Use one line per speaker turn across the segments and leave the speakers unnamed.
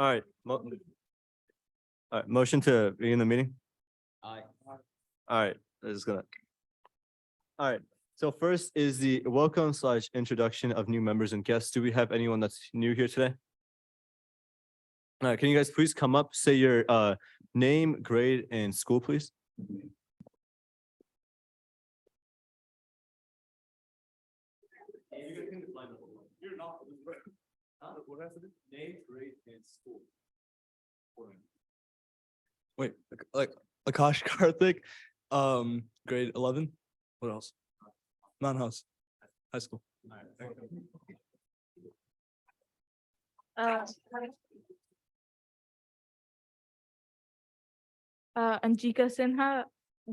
All right. Motion to begin the meeting.
Aye.
All right, I'm just gonna. All right, so first is the welcome / introduction of new members and guests. Do we have anyone that's new here today? All right, can you guys please come up, say your name, grade, and school, please? You're not. Name, grade, and school.
Wait, like Akash Karthik, grade 11. What else? Mount House High School.
Anjika Sinha,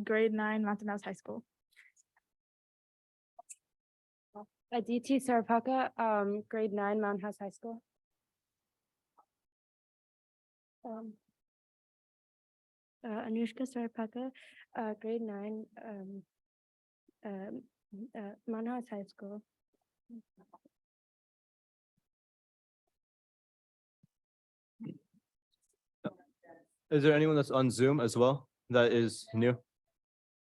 grade 9, Mountain House High School.
Aditi Sarapaka, grade 9, Mount House High School. Anushka Sarapaka, grade 9, Mount House High School.
Is there anyone that's on Zoom as well that is new?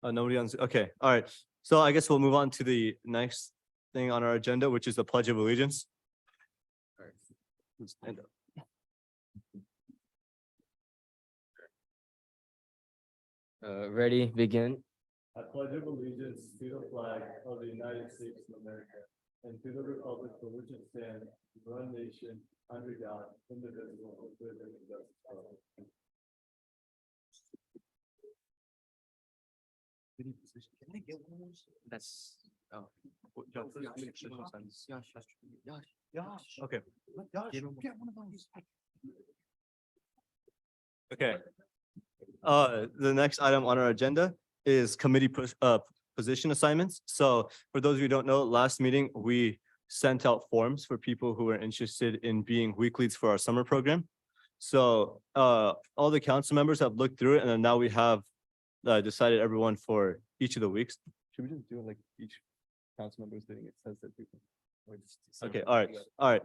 Nobody on Zoom. Okay, all right. So I guess we'll move on to the next thing on our agenda, which is the Pledge of Allegiance. All right. Let's stand up.
Ready, begin.
I pledge of allegiance to the flag of the United States of America and to the republic for which it stands, one nation, under God, indivisible, with liberty and justice for all.
Can I get one of those? That's, oh.
Okay.
Get one of those.
Okay. The next item on our agenda is committee position assignments. So for those of you who don't know, last meeting, we sent out forms for people who are interested in being week leads for our summer program. So all the council members have looked through it, and then now we have decided everyone for each of the weeks. Should we just do it like each council member is doing it? Says that people. Okay, all right.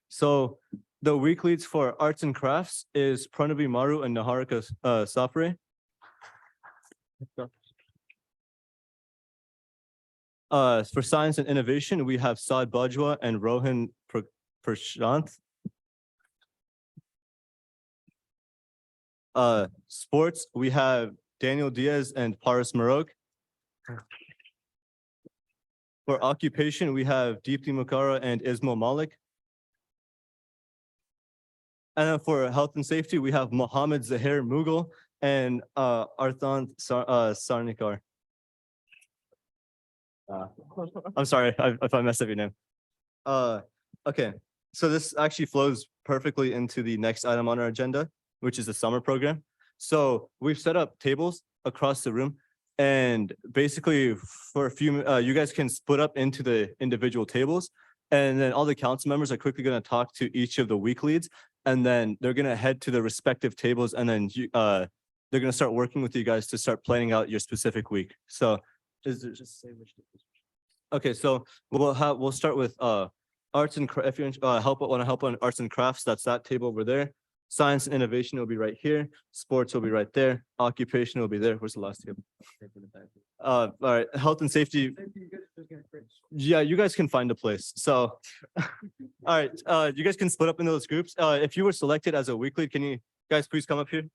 So the week leads for arts and crafts is Pranavi Maru and Naharika Safre. For science and innovation, we have Saad Bajwa and Rohan Prashanth. Sports, we have Daniel Diaz and Paris Marog. For occupation, we have Deepthi Mukhara and Ismail Malik. And then for health and safety, we have Mohammed Zahir Mughal and Arthan Sarnikar. I'm sorry if I messed up your name. Okay, so this actually flows perfectly into the next item on our agenda, which is the summer program. So we've set up tables across the room, and basically for a few, you guys can split up into the individual tables, and then all the council members are quickly going to talk to each of the week leads, and then they're going to head to the respective tables, and then they're going to start working with you guys to start planning out your specific week. So is there just say which? Okay, so we'll start with arts and if you want to help on arts and crafts, that's that table over there. Science and innovation will be right here. Sports will be right there. Occupation will be there. Where's the last table? All right, health and safety. Yeah, you guys can find a place. So, all right, you guys can split up into those groups. If you were selected as a week lead, can you guys please come up here?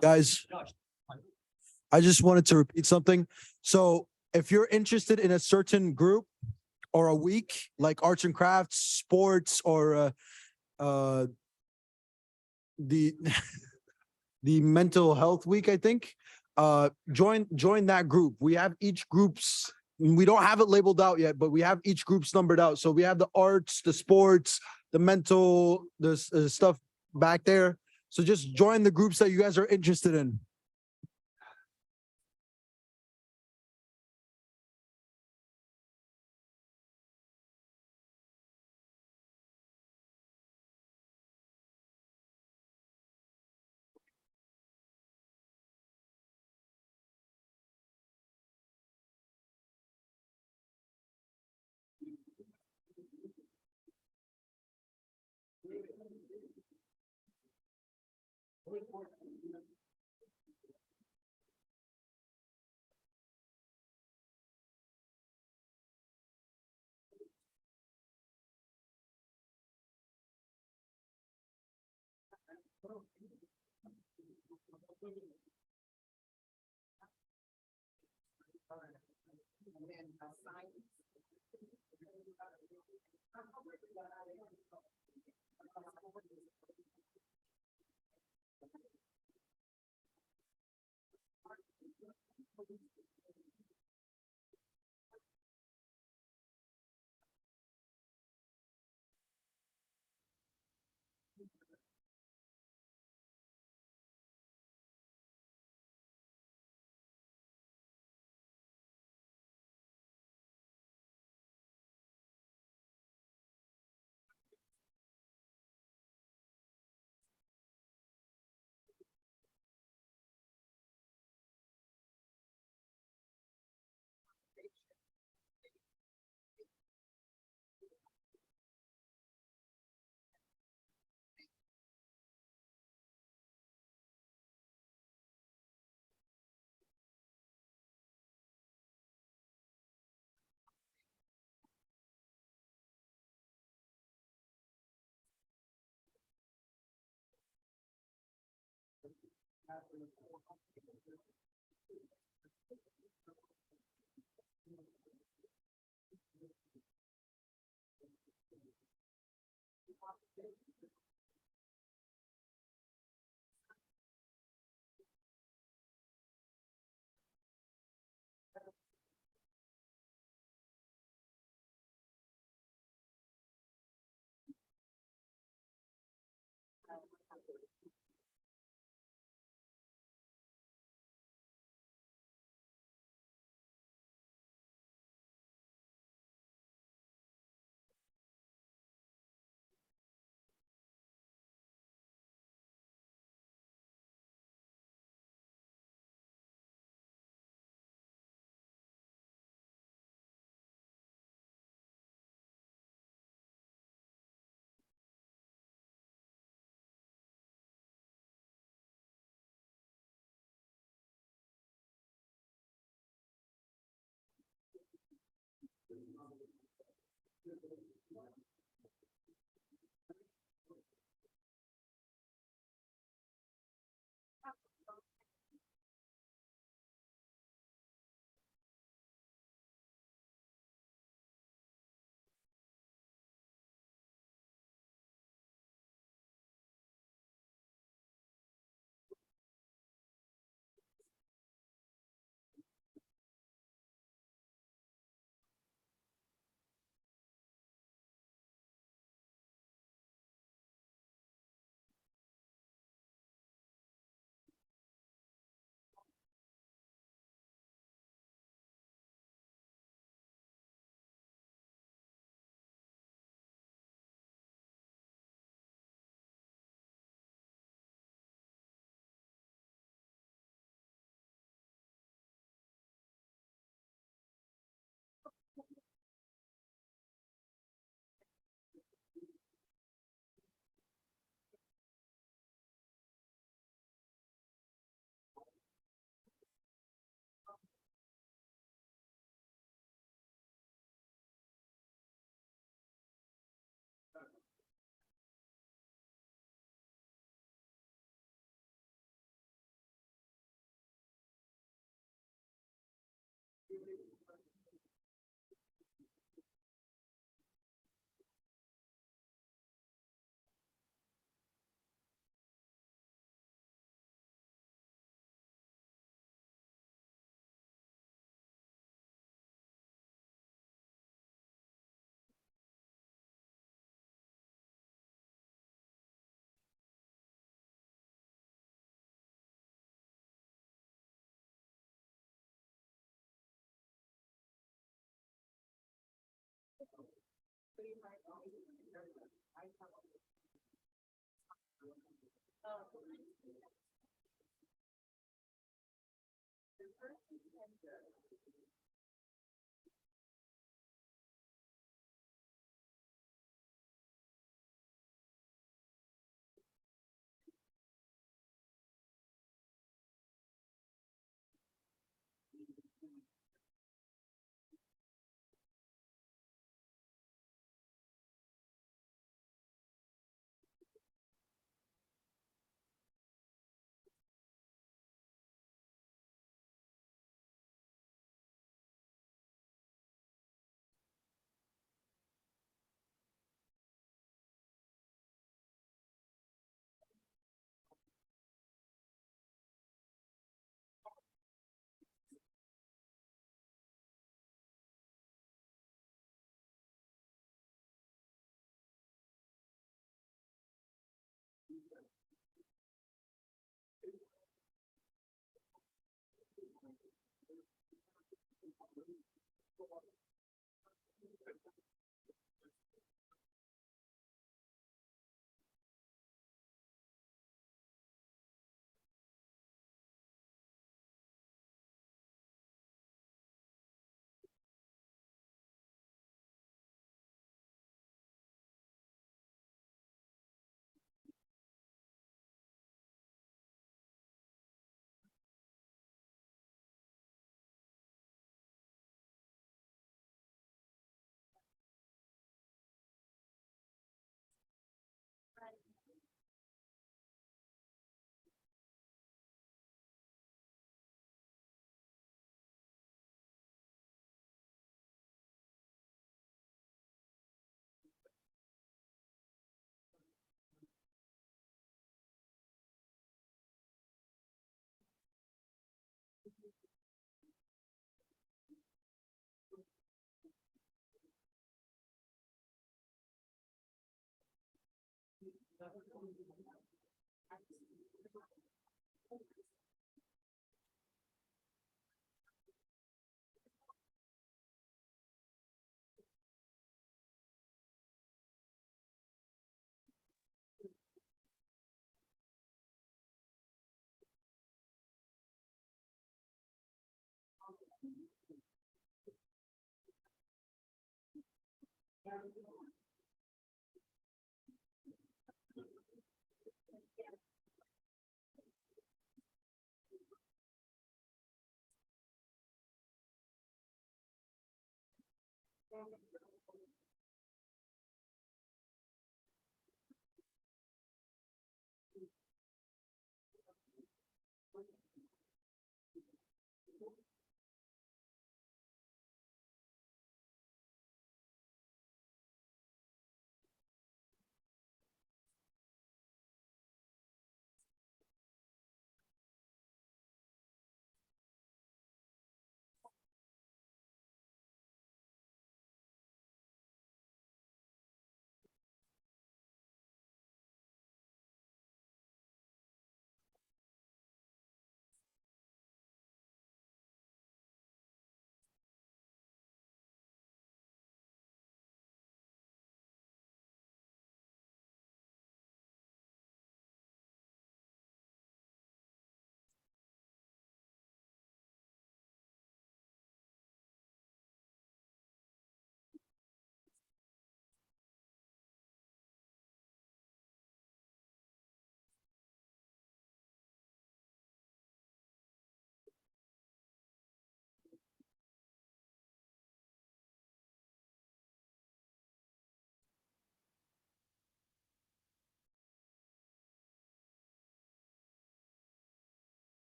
Guys, I just wanted to repeat something. So if you're interested in a certain group or a week, like arts and crafts, sports, or the the mental health week, I think, join that group. We have each group's. We don't have it labeled out yet, but we have each group's numbered out. So we have the arts, the sports, the mental, the stuff back there. So just join the groups that you guys are interested in.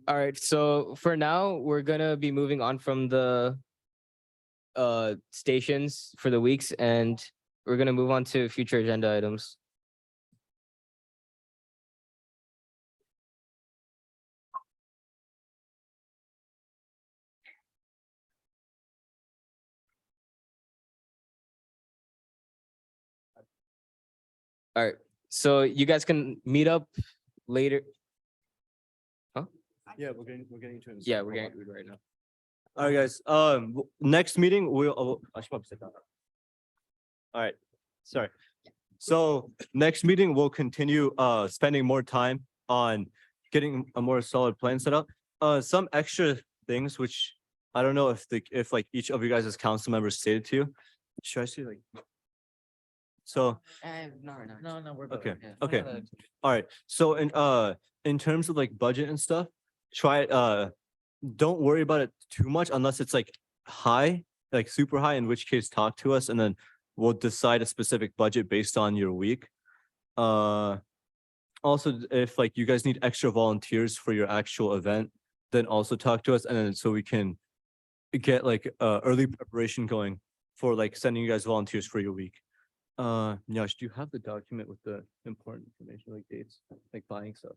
All right, so for now, we're gonna be moving on from the stations for the weeks, and we're gonna move on to future agenda items. All right, so you guys can meet up later.
Yeah, we're getting to it.
Yeah, we're getting right now.
All right, guys, next meeting, I should probably sit down. All right, sorry. So next meeting, we'll continue, spending more time on getting a more solid plan set up. Some extra things, which I don't know if like each of you guys as council members stated to you. Should I see like? So,
No, we're
okay, okay. All right, so in terms of like budget and stuff, try don't worry about it too much unless it's like high, like super high, in which case talk to us and then we'll decide a specific budget based on your week. Also, if like you guys need extra volunteers for your actual event, then also talk to us and then so we can get like early preparation going for like sending you guys volunteers for your week. Yash, do you have the document with the important information like dates, like buying stuff?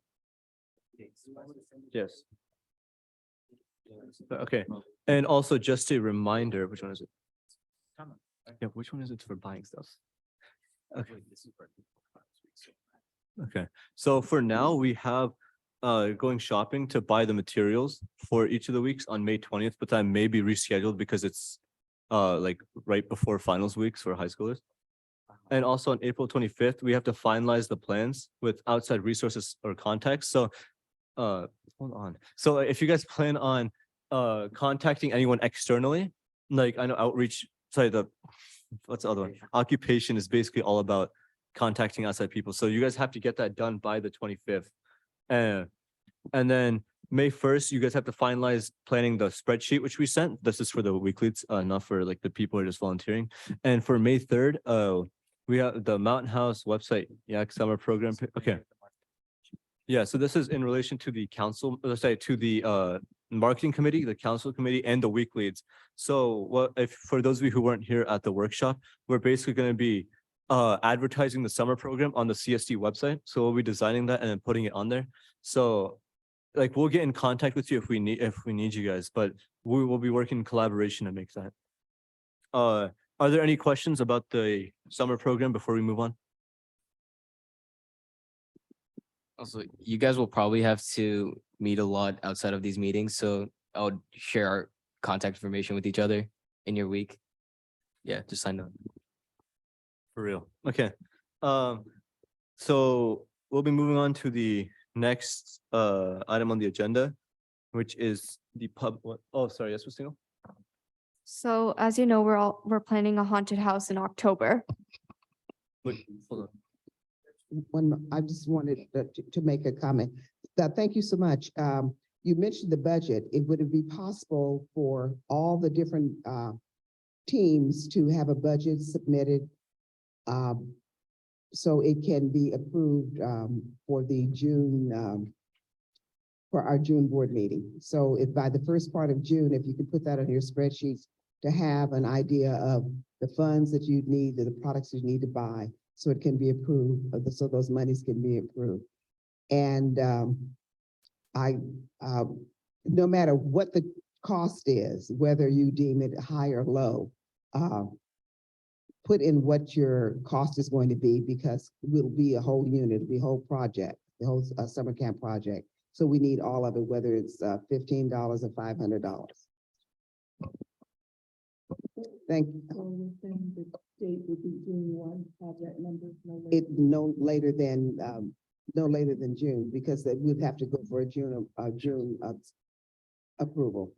Yes. Okay, and also just a reminder, which one is it? Yeah, which one is it for buying stuff? Okay. Okay, so for now, we have going shopping to buy the materials for each of the weeks on May 20th, but that may be rescheduled because it's like right before finals weeks for high schoolers. And also on April 25th, we have to finalize the plans with outside resources or contacts. So hold on. So if you guys plan on contacting anyone externally, like I know outreach, sorry, what's the other one? Occupation is basically all about contacting outside people. So you guys have to get that done by the 25th. And then May 1st, you guys have to finalize planning the spreadsheet, which we sent. This is for the weeklies, not for like the people who are just volunteering. And for May 3rd, we have the Mountain House website, Yak Summer Program. Okay. Yeah, so this is in relation to the council, let's say to the marketing committee, the council committee, and the week leads. So what if for those of you who weren't here at the workshop, we're basically going to be advertising the summer program on the CSD website. So we'll be designing that and then putting it on there. So like we'll get in contact with you if we need you guys, but we will be working in collaboration to make that. Are there any questions about the summer program before we move on?
Also, you guys will probably have to meet a lot outside of these meetings, so I would share our contact information with each other in your week. Yeah, just sign up.
For real. Okay. So we'll be moving on to the next item on the agenda, which is the oh, sorry, yes, Christina?
So as you know, we're planning a haunted house in October.
Wait, hold on.
I just wanted to make a comment. Thank you so much. You mentioned the budget. Would it be possible for all the different teams to have a budget submitted so it can be approved for the June for our June board meeting? So if by the first part of June, if you could put that on your spreadsheets to have an idea of the funds that you need, the products you need to buy, so it can be approved, so those monies can be approved. And no matter what the cost is, whether you deem it high or low, put in what your cost is going to be, because we'll be a whole unit, it'll be a whole project, the whole summer camp project. So we need all of it, whether it's $15 or $500. Thank you.
So you're saying the date would be June 1, project numbers
No later than June, because that would have to go for a June approval.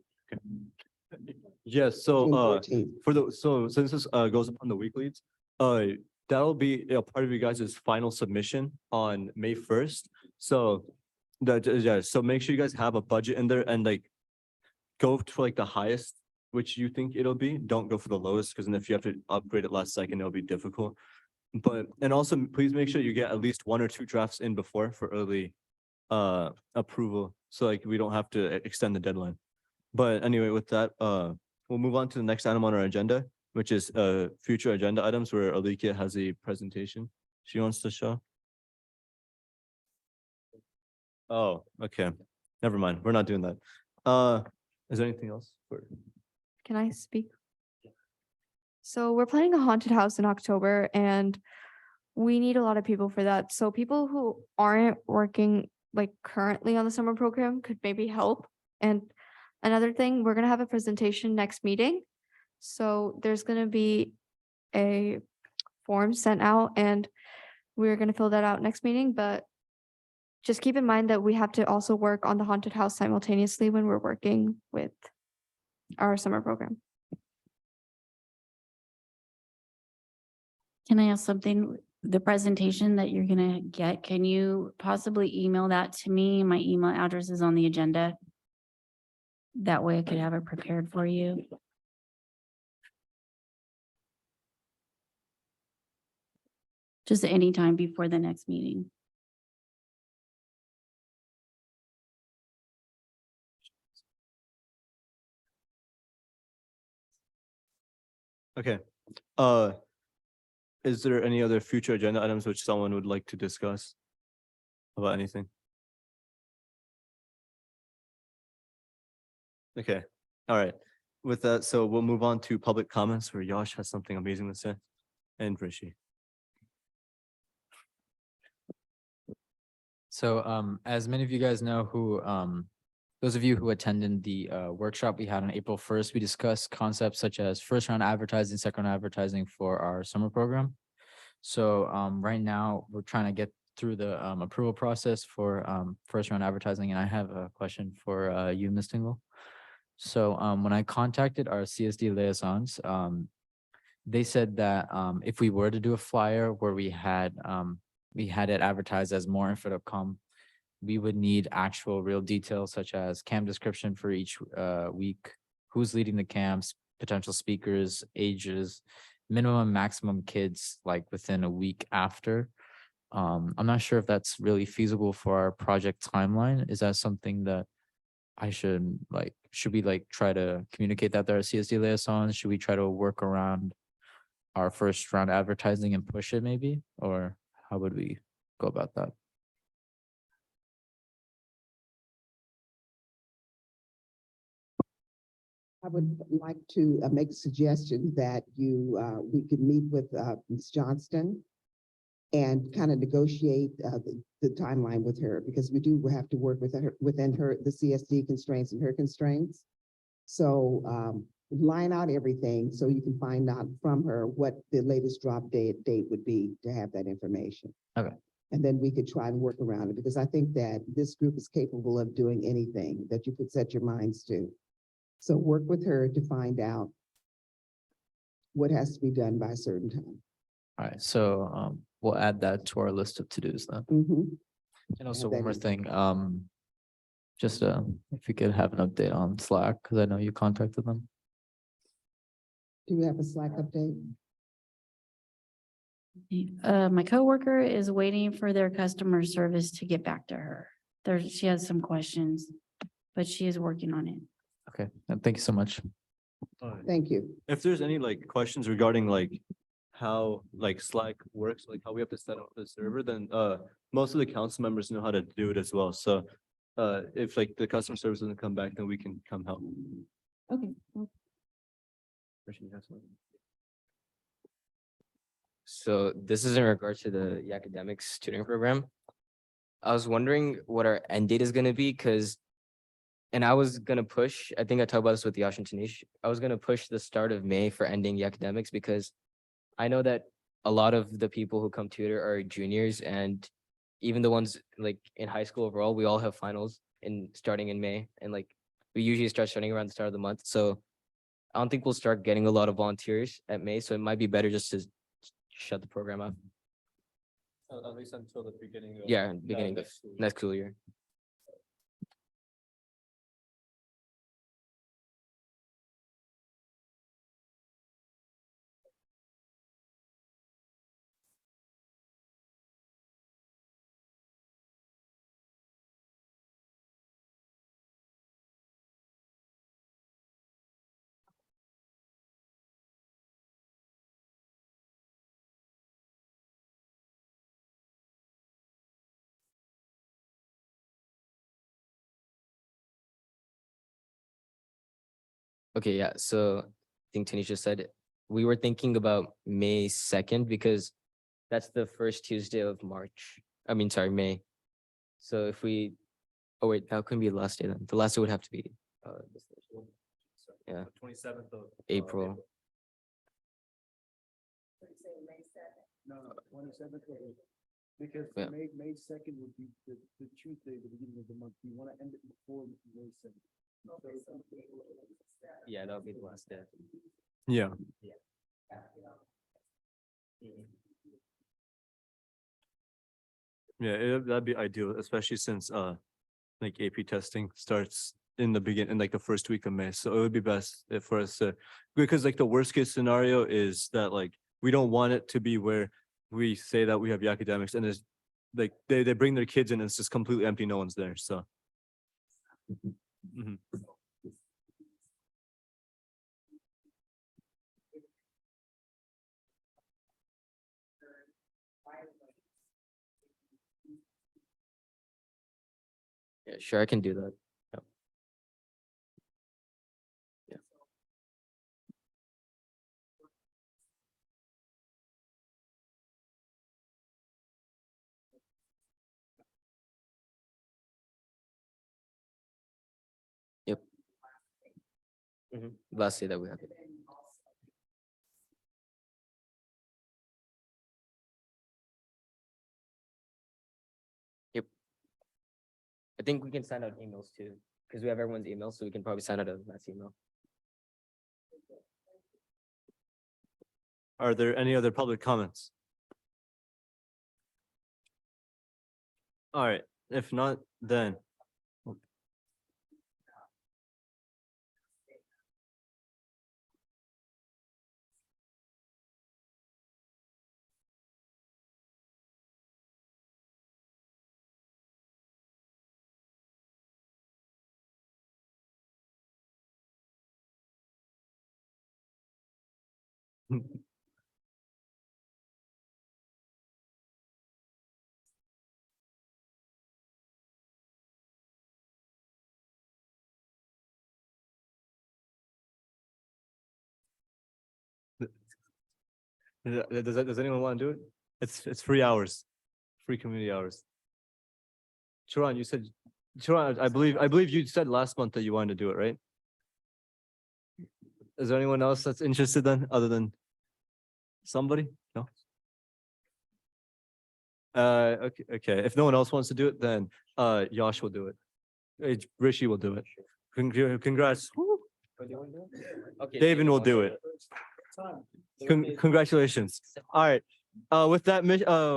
Yes,
June
so
14th.
so since this goes up on the week leads, that'll be a part of you guys' final submission on May 1st. So that, yeah, so make sure you guys have a budget in there, and like go for like the highest, which you think it'll be. Don't go for the lowest, because then if you have to upgrade it last second, it'll be difficult. But, and also please make sure you get at least 1 or 2 drafts in before for early approval. So like we don't have to extend the deadline. But anyway, with that, we'll move on to the next item on our agenda, which is future agenda items where Alikia has a presentation she wants to show. Oh, okay. Never mind. We're not doing that. Is there anything else for?
Can I speak? So we're planning a haunted house in October and we need a lot of people for that. So people who aren't working like currently on the summer program could maybe help. And another thing, we're gonna have a presentation next meeting. So there's gonna be a form sent out and we're gonna fill that out next meeting, but just keep in mind that we have to also work on the haunted house simultaneously when we're working with our summer program.
Can I ask something? The presentation that you're gonna get, can you possibly email that to me? My email address is on the agenda. That way I could have it prepared for you. Just anytime before the next meeting.
Okay. Is there any other future agenda items which someone would like to discuss about anything? Okay, all right. With that, so we'll move on to public comments where Yash has something amazing to say and Rishi.
So as many of you guys know who those of you who attended the workshop we had on April 1st, we discussed concepts such as first round advertising, second round advertising for our summer program. So right now we're trying to get through the approval process for first round advertising. And I have a question for you, Ms. Tingle. So when I contacted our CSD liaisons, they said that if we were to do a flyer where we had it advertised as more info.com, we would need actual real details such as camp description for each week, who's leading the camps, potential speakers, ages, minimum and maximum kids like within a week after. I'm not sure if that's really feasible for our project timeline. Is that something that I should we try to communicate that to our CSD liaisons? Should we try to work around our first round advertising and push it maybe? Or how would we go about that?
I would like to make a suggestion that we could meet with Ms. Johnston and kind of negotiate the timeline with her, because we do have to work with her within the CSD constraints and her constraints. So line out everything so you can find out from her what the latest drop date would be to have that information.
Okay.
And then we could try and work around it, because I think that this group is capable of doing anything that you could set your minds to. So work with her to find out what has to be done by a certain time.
All right, so we'll add that to our list of to-dos then.
Mhm.
And also
Add
one
that
more
in.
thing, just if we could have an update on Slack, because I know you contacted them.
Do we have a Slack update?
My coworker is waiting for their customer service to get back to her. She has some questions, but she is working on it.
Okay, and thank you so much.
Thank you.
If there's any questions regarding how Slack works, how we have to set up the server, then most of the council members know how to do it as well. So if the customer service doesn't come back, then we can come help.
Okay.
So this is in regard to the academics tutoring program. I was wondering what our end date is gonna be, and I was gonna push, I think I talked about this with Yash and Tanish. I was gonna push the start of May for ending the academics, because I know that a lot of the people who come tutor are juniors, and even the ones in high school overall, we all have finals starting in May, and we usually starting around the start of the month. So I don't think we'll start getting a lot of volunteers at May, so it might be better just to shut the program off.
At least until the beginning.
Yeah, beginning of next school year. Okay, yeah, so I think Tanisha said, we were thinking about May 2nd because that's the first Tuesday of March. I mean, sorry, May. So if we, oh wait, that couldn't be the last day then. The last day would have to be this Thursday. Yeah.
27th of
April.
No, 27th. Because
Yeah.
May 2nd would be the Tuesday, the beginning of the month. You want to end it before May 2nd.
Yeah, that would be the last day.
Yeah. Yeah, that'd be ideal, especially since like AP testing starts in the beginning, in like the first week of May. So it would be best for us to, because like the worst case scenario is that like we don't want it to be where we say that we have the academics and it's like they bring their kids in and it's just completely empty, no one's there. So. Mhm.
Yeah, sure, I can do that. Yep. Yeah. Yep. Last day that we have it. Yep. I think we can send out emails too, because we have everyone's email, so we can probably send out a mass email.
Are there any other public comments? All right, if not, then. Does anyone want to do it? It's free hours, free community hours. Sharon, you said, Sharon, I believe you said last month that you wanted to do it, right? Is there anyone else that's interested then, other than somebody? No? Okay. If no one else wants to do it, then Yash will do it. Rishi will do it. Congrats.
Okay.
David will do it. Congratulations. All right. With that,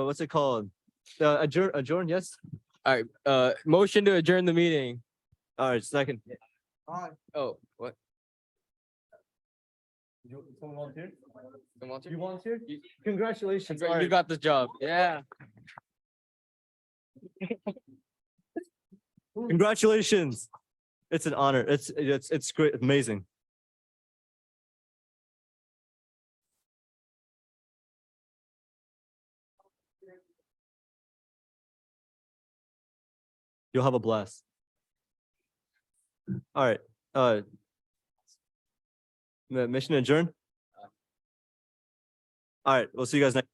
what's it called? Adjourn, yes?
All right, motion to adjourn the meeting.
All right, second.
Oh, what?
Someone volunteer?
Someone volunteer?
You volunteered? Congratulations. All
You
right.
got this job. Yeah.
Congratulations. It's an honor. It's great, amazing. You'll have a blast. All right, mission adjourned. All right, we'll see you guys next.